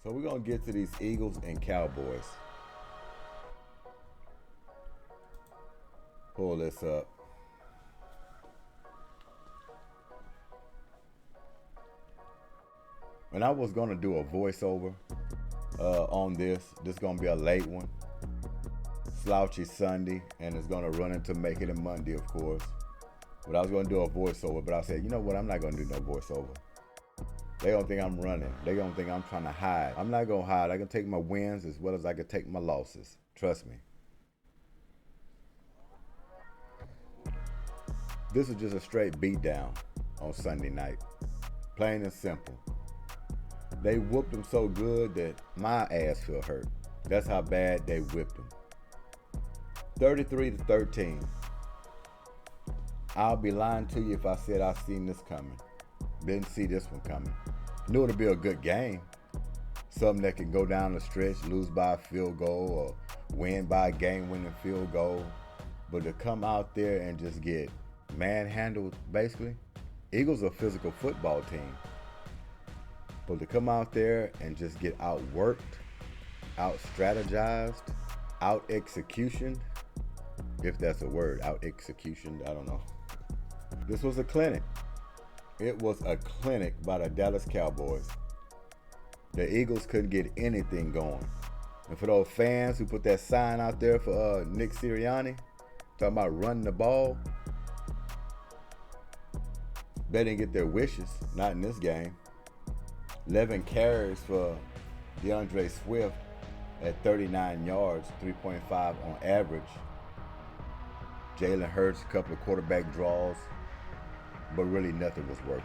So we're going to get to these Eagles and Cowboys. Pull this up. And I was going to do a voiceover on this. This is going to be a late one. Slouchy Sunday, and it's going to run into Make It a Monday, of course. But I was going to do a voiceover, but I said, you know what? I'm not going to do no voiceover. They don't think I'm running. They don't think I'm trying to hide. I'm not going to hide. I can take my wins as well as I can take my losses. Trust me. This is just a straight beatdown on Sunday night. Plain and simple. They whooped them so good that my ass feel hurt. That's how bad they whipped them. 33-13. I'll be lying to you if I said I seen this coming. Didn't see this one coming. Knew it'd be a good game. Something that can go down the stretch, lose by a field goal, or win by a game-winning field goal. But to come out there and just get manhandled, basically. Eagles are a physical football team. But to come out there and just get outworked, out-strategized, out-executioned, if that's a word, out-executioned, I don't know. This was a clinic. It was a clinic by the Dallas Cowboys. The Eagles couldn't get anything going. And for those fans who put that sign out there for Nick Sirianni, talking about running the ball, they didn't get their wishes, not in this game. 11 carries for DeAndre Swift at 39 yards, 3.5 on average. Jalen Hurts, a couple of quarterback draws, but really nothing was working.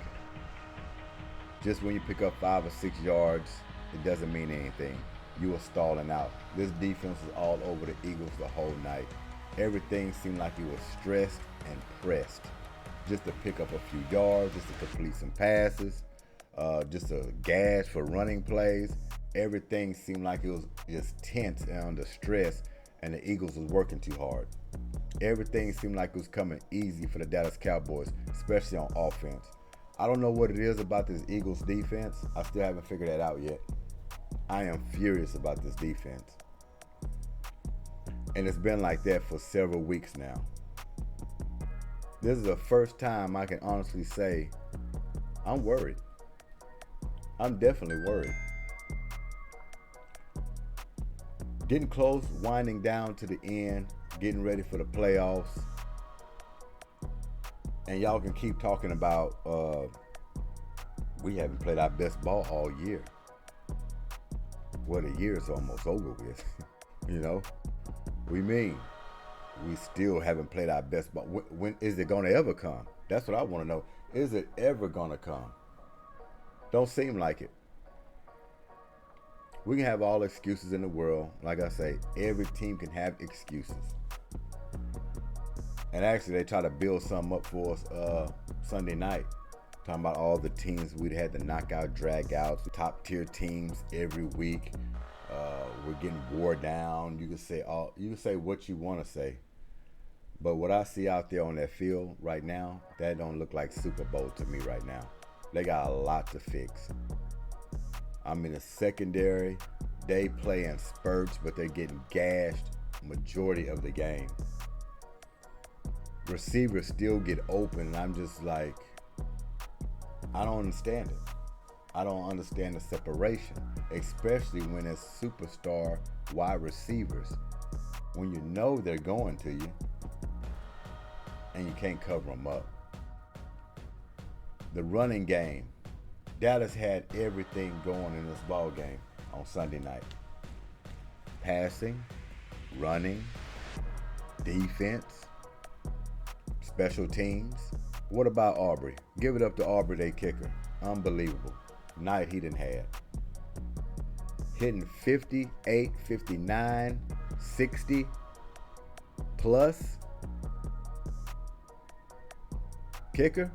Just when you pick up 5 or 6 yards, it doesn't mean anything. You were stalling out. This defense was all over the Eagles the whole night. Everything seemed like it was stressed and pressed. Just to pick up a few yards, just to complete some passes, just a gash for running plays. Everything seemed like it was just tense and under stress, and the Eagles was working too hard. Everything seemed like it was coming easy for the Dallas Cowboys, especially on offense. I don't know what it is about this Eagles defense. I still haven't figured that out yet. I am furious about this defense. And it's been like that for several weeks now. This is the first time I can honestly say I'm worried. I'm definitely worried. Getting close, winding down to the end, getting ready for the playoffs. And y'all can keep talking about we haven't played our best ball all year. Well, the year is almost over with. You know? We mean we still haven't played our best ball. When is it going to ever come? That's what I want to know. Is it ever going to come? Don't seem like it. We can have all excuses in the world. Like I say, every team can have excuses. And actually, they try to build something up for us Sunday night. Talking about all the teams we'd had to knock out, drag out, top tier teams every week. We're getting wore down. You can say what you want to say. But what I see out there on that field right now, that don't look like Super Bowl to me right now. They got a lot to fix. I mean, the secondary, they play in spurts, but they're getting gashed majority of the game. Receivers still get open, and I'm just like, I don't understand it. I don't understand the separation, especially when it's superstar wide receivers. When you know they're going to you, and you can't cover them up. The running game. Dallas had everything going in this ball game on Sunday night. Passing, running, defense, special teams. What about Aubrey? Give it up to Aubrey, they kicker. Unbelievable. Night he didn't have. Hitting 58, 59, 60 plus. Kicker.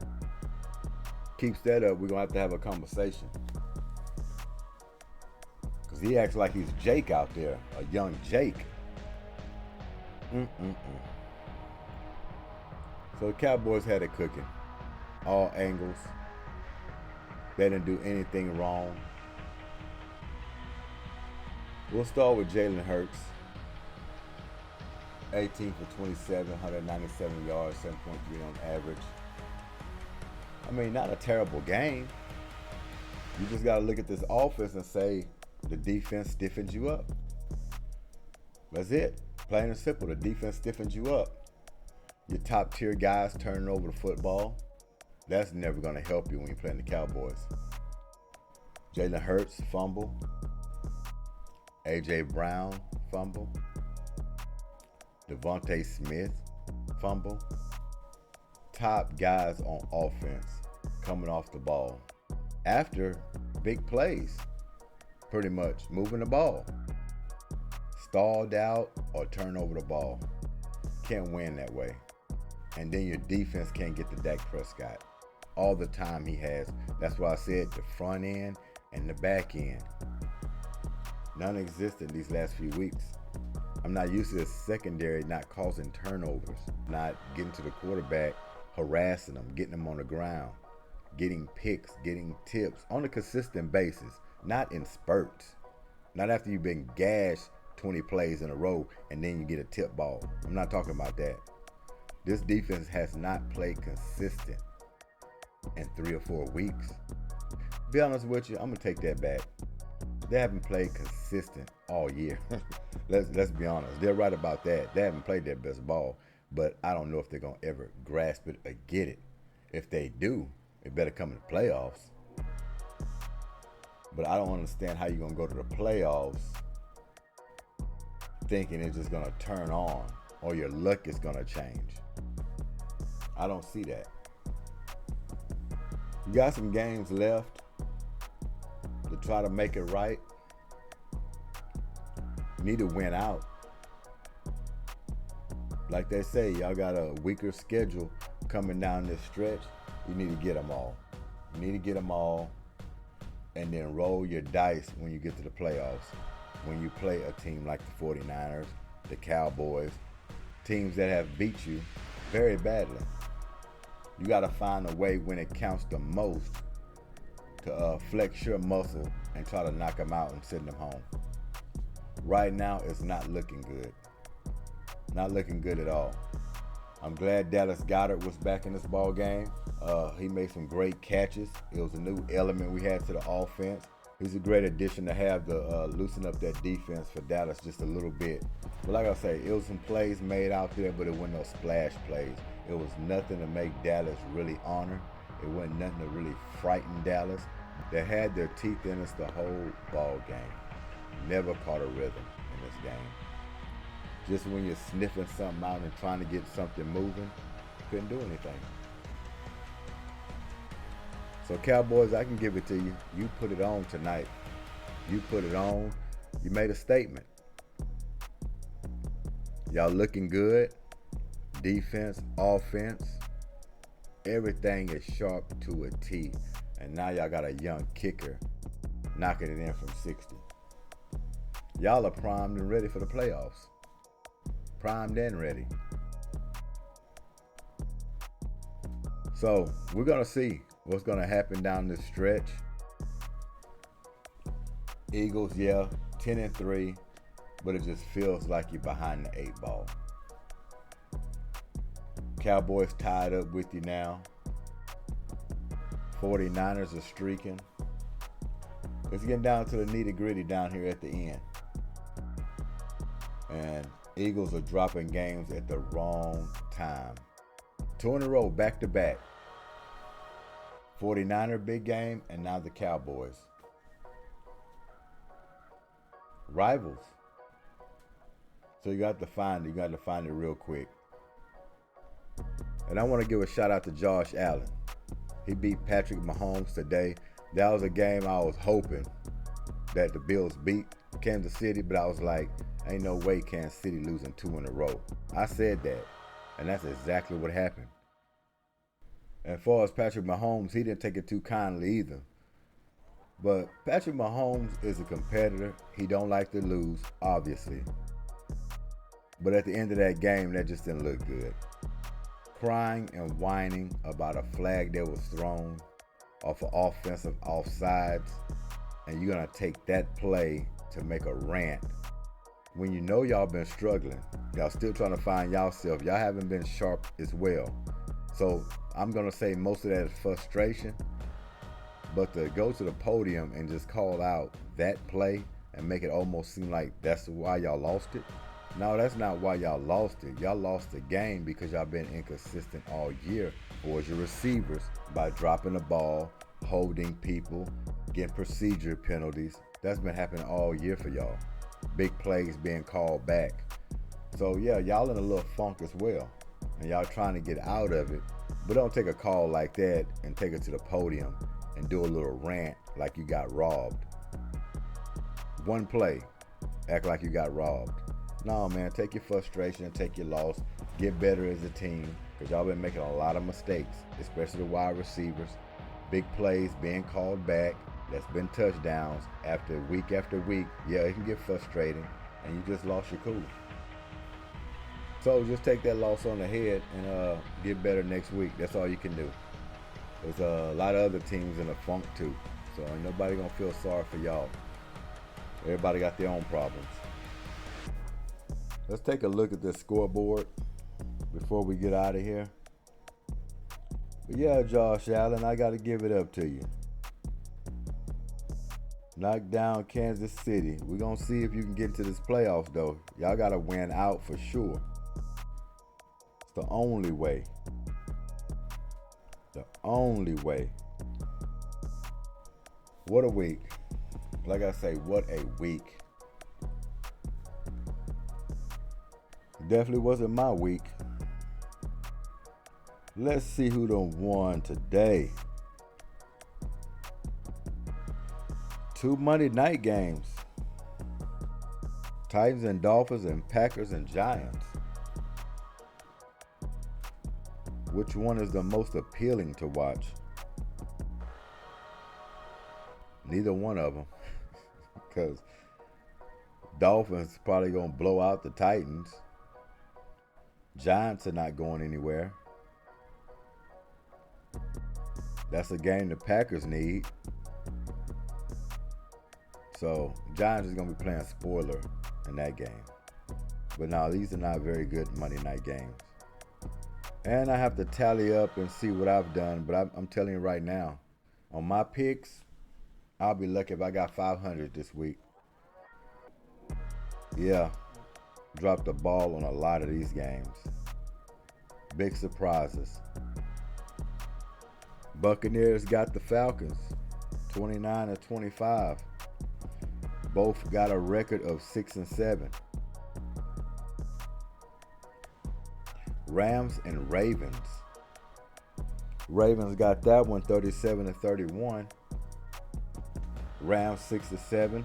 Keeps that up, we're going to have a conversation. Because he acts like he's Jake out there, a young Jake. So the Cowboys had it cooking. All angles. They didn't do anything wrong. We'll start with Jalen Hurts. 18 for 27, 197 yards, 7.3 on average. I mean, not a terrible game. You just got to look at this offense and say the defense stiffens you up. That's it. Plain and simple. The defense stiffens you up. Your top tier guys turning over the football. That's never going to help you when you're playing the Cowboys. Jalen Hurts, fumble. A.J. Brown, fumble. Devontae Smith, fumble. Top guys on offense coming off the ball after big plays, pretty much moving the ball. Stalled out or turn over the ball. Can't win that way. And then your defense can't get to Dak Prescott all the time he has. That's why I said the front end and the back end. Non-existent these last few weeks. I'm not used to the secondary not causing turnovers, not getting to the quarterback, harassing them, getting them on the ground, getting picks, getting tips on a consistent basis, not in spurts. Not after you've been gashed 20 plays in a row and then you get a tip ball. I'm not talking about that. This defense has not played consistent in 3 or 4 weeks. To be honest with you, I'm going to take that back. They haven't played consistent all year. Let's be honest. They're right about that. They haven't played their best ball, but I don't know if they're going to ever grasp it or get it. If they do, it better come in the playoffs. But I don't understand how you're going to go to the playoffs thinking it's just going to turn on or your luck is going to change. I don't see that. You got some games left to try to make it right. You need to win out. Like they say, y'all got a weaker schedule coming down this stretch. You need to get them all. You need to get them all and then roll your dice when you get to the playoffs. When you play a team like the 49ers, the Cowboys, teams that have beat you very badly. You got to find a way when it counts the most to flex your muscle and try to knock them out and send them home. Right now, it's not looking good. Not looking good at all. I'm glad Dallas Goedert was back in this ball game. He made some great catches. It was a new element we had to the offense. He's a great addition to have to loosen up that defense for Dallas just a little bit. But like I say, it was some plays made out there, but it wasn't no splash plays. It was nothing to make Dallas really honor. It wasn't nothing to really frighten Dallas. They had their teeth in us the whole ball game. Never caught a rhythm in this game. Just when you're sniffing something out and trying to get something moving, couldn't do anything. So Cowboys, I can give it to you. You put it on tonight. You put it on. You made a statement. Y'all looking good. Defense, offense, everything is sharp to a T. And now y'all got a young kicker knocking it in from 60. Y'all are primed and ready for the playoffs. Primed and ready. So we're going to see what's going to happen down this stretch. Eagles, 10-3, but it just feels like you're behind the 8 ball. Cowboys tied up with you now. 49ers are streaking. It's getting down to the nitty-gritty down here at the end. And Eagles are dropping games at the wrong time. 2 in a row, back-to-back. 49er big game, and now the Cowboys. Rivals. So you got to find it. You got to find it real quick. And I want to give a shout out to Josh Allen. He beat Patrick Mahomes today. That was a game I was hoping that the Bills beat Kansas City, but I was like, ain't no way Kansas City losing 2 in a row. I said that, and that's exactly what happened. And as far as Patrick Mahomes, he didn't take it too kindly either. But Patrick Mahomes is a competitor. He don't like to lose, obviously. But at the end of that game, that just didn't look good. Crying and whining about a flag that was thrown off of offensive offsides, and you're going to take that play to make a rant when you know y'all been struggling. Y'all still trying to find y'allself. Y'all haven't been sharp as well. So I'm going to say most of that is frustration. But to go to the podium and just call out that play and make it almost seem like that's why y'all lost it. No, that's not why y'all lost it. Y'all lost the game because y'all been inconsistent all year towards your receivers by dropping the ball, holding people, getting procedure penalties. That's been happening all year for y'all. Big plays being called back. So yeah, y'all in a little funk as well. And y'all trying to get out of it. But don't take a call like that and take it to the podium and do a little rant like you got robbed. One play, act like you got robbed. No, man, take your frustration, take your loss, get better as a team, because y'all been making a lot of mistakes, especially the wide receivers. Big plays being called back, that's been touchdowns after week. Yeah, it can get frustrating, and you just lost your cool. So just take that loss on the head and get better next week. That's all you can do. There's a lot of other teams in a funk too, so ain't nobody gonna feel sorry for y'all. Everybody got their own problems. Let's take a look at this scoreboard before we get out of here. But yeah, Josh Allen, I got to give it up to you. Knock down Kansas City. We're going to see if you can get into this playoffs, though. Y'all got to win out for sure. It's the only way. The only way. What a week. Like I say, what a week. Definitely wasn't my week. Let's see who done won today. 2 Monday night games. Titans and Dolphins and Packers and Giants. Which one is the most appealing to watch? Neither one of them. Because Dolphins probably going to blow out the Titans. Giants are not going anywhere. That's a game the Packers need. So Giants is going to be playing spoiler in that game. But now these are not very good Monday night games. And I have to tally up and see what I've done. But I'm telling you right now, on my picks, I'll be lucky if I got 500 this week. Yeah, dropped the ball on a lot of these games. Big surprises. Buccaneers got the Falcons, 29-25. Both got a record of 6-7. Rams and Ravens. Ravens got that one 37-31. Rams 6-7.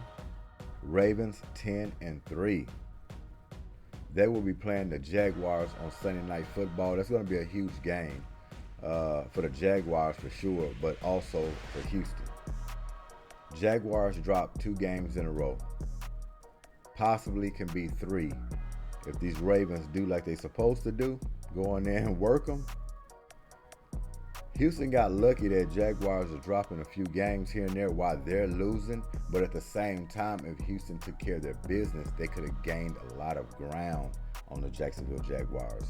Ravens 10-3. They will be playing the Jaguars on Sunday Night Football. That's going to be a huge game for the Jaguars for sure, but also for Houston. Jaguars dropped 2 games in a row. Possibly can be 3 if these Ravens do like they're supposed to do, go in there and work them. Houston got lucky that Jaguars are dropping a few games here and there while they're losing, but at the same time, if Houston took care of their business, they could have gained a lot of ground on the Jacksonville Jaguars.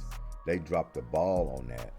They dropped the ball on that.